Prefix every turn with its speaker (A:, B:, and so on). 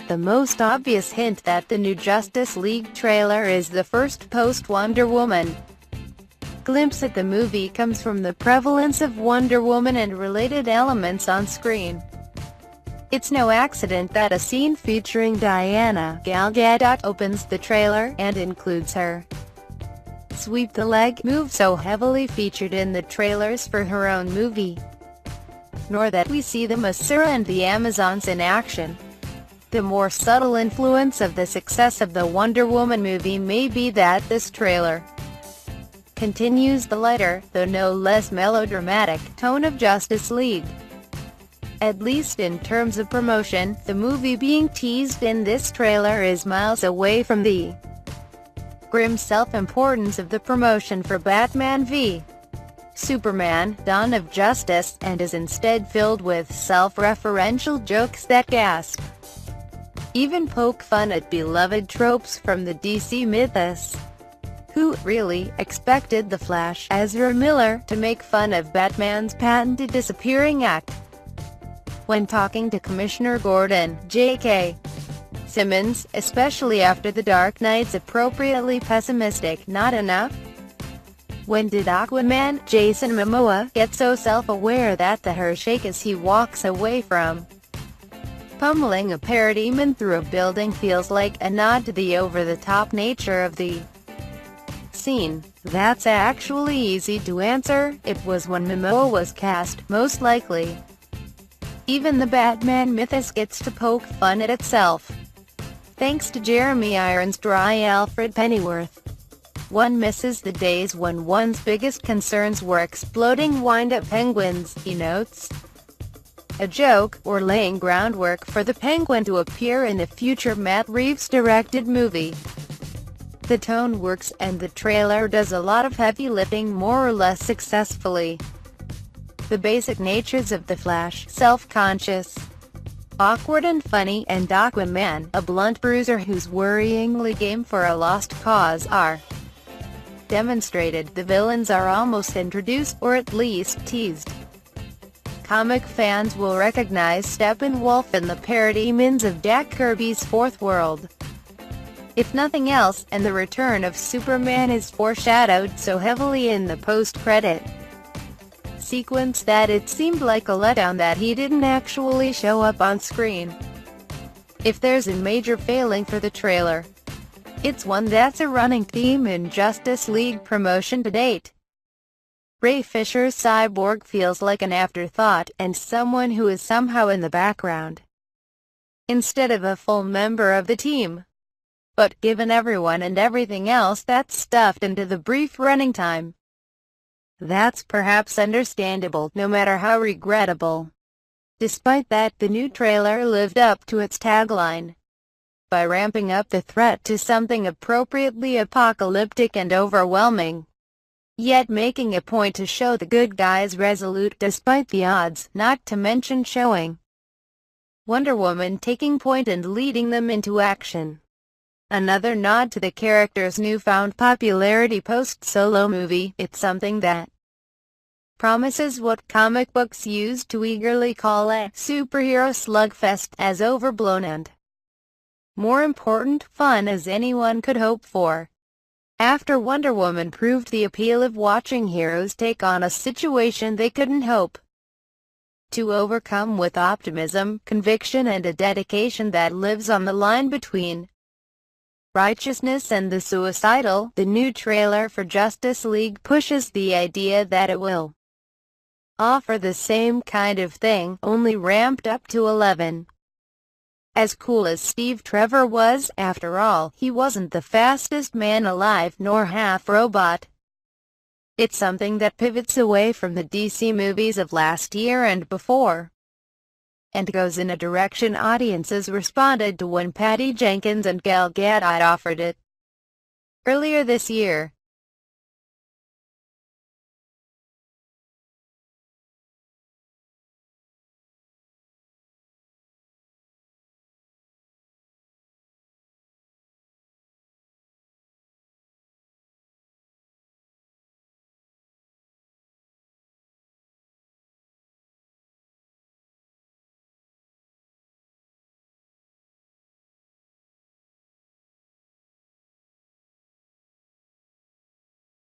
A: The most obvious hint that the new Justice League trailer is the first post-Wonder Woman glimpse at the movie comes from the prevalence of Wonder Woman and related elements on screen. It's no accident that a scene featuring Diana Gal Gadot opens the trailer, and includes her sweep the leg move so heavily featured in the trailers for her own movie. Nor that we see the Masura and the Amazons in action. The more subtle influence of the success of the Wonder Woman movie may be that this trailer continues the lighter, though no less melodramatic, tone of Justice League. At least in terms of promotion, the movie being teased in this trailer is miles away from the grim self-importance of the promotion for Batman v Superman: Dawn of Justice, and is instead filled with self-referential jokes that gasp, even poke fun at beloved tropes from the DC mythos. Who really expected The Flash, Ezra Miller, to make fun of Batman's patented disappearing act? When talking to Commissioner Gordon, J.K. Simmons, especially after The Dark Knight's appropriately pessimistic "not enough"? When did Aquaman, Jason Momoa, get so self-aware that the hair shake as he walks away from pummeling a parademon through a building feels like a nod to the over-the-top nature of the scene? That's actually easy to answer. It was when Momoa was cast, most likely. Even the Batman mythos gets to poke fun at itself. Thanks to Jeremy Irons' dry Alfred Pennyworth. One misses the days when one's biggest concerns were exploding wind-up penguins, he notes. A joke, or laying groundwork for the Penguin to appear in a future Matt Reeves-directed movie. The tone works, and the trailer does a lot of heavy lifting more or less successfully. The basic natures of The Flash, self-conscious, awkward and funny, and Aquaman, a blunt bruiser who's worryingly game for a lost cause, are demonstrated. The villains are almost introduced, or at least teased. Comic fans will recognize Steppenwolf and the parademons of Jack Kirby's Fourth World, if nothing else, and the return of Superman is foreshadowed so heavily in the post-credit sequence that it seemed like a letdown that he didn't actually show up on screen. If there's a major failing for the trailer, it's one that's a running theme in Justice League promotion to date. Ray Fisher's Cyborg feels like an afterthought, and someone who is somehow in the background, instead of a full member of the team. But given everyone and everything else that's stuffed into the brief running time, that's perhaps understandable, no matter how regrettable. Despite that, the new trailer lived up to its tagline by ramping up the threat to something appropriately apocalyptic and overwhelming, yet making a point to show the good guys resolute despite the odds, not to mention showing Wonder Woman taking point and leading them into action. Another nod to the character's newfound popularity post-Solo movie. It's something that promises what comic books used to eagerly call a superhero slugfest, as overblown and, more important, fun as anyone could hope for. After Wonder Woman proved the appeal of watching heroes take on a situation they couldn't hope to overcome with optimism, conviction, and a dedication that lives on the line between righteousness and the suicidal, the new trailer for Justice League pushes the idea that it will offer the same kind of thing, only ramped up to 11. As cool as Steve Trevor was, after all, he wasn't the fastest man alive, nor half robot. It's something that pivots away from the DC movies of last year and before, and goes in a direction audiences responded to when Patty Jenkins and Gal Gadot offered it earlier this year.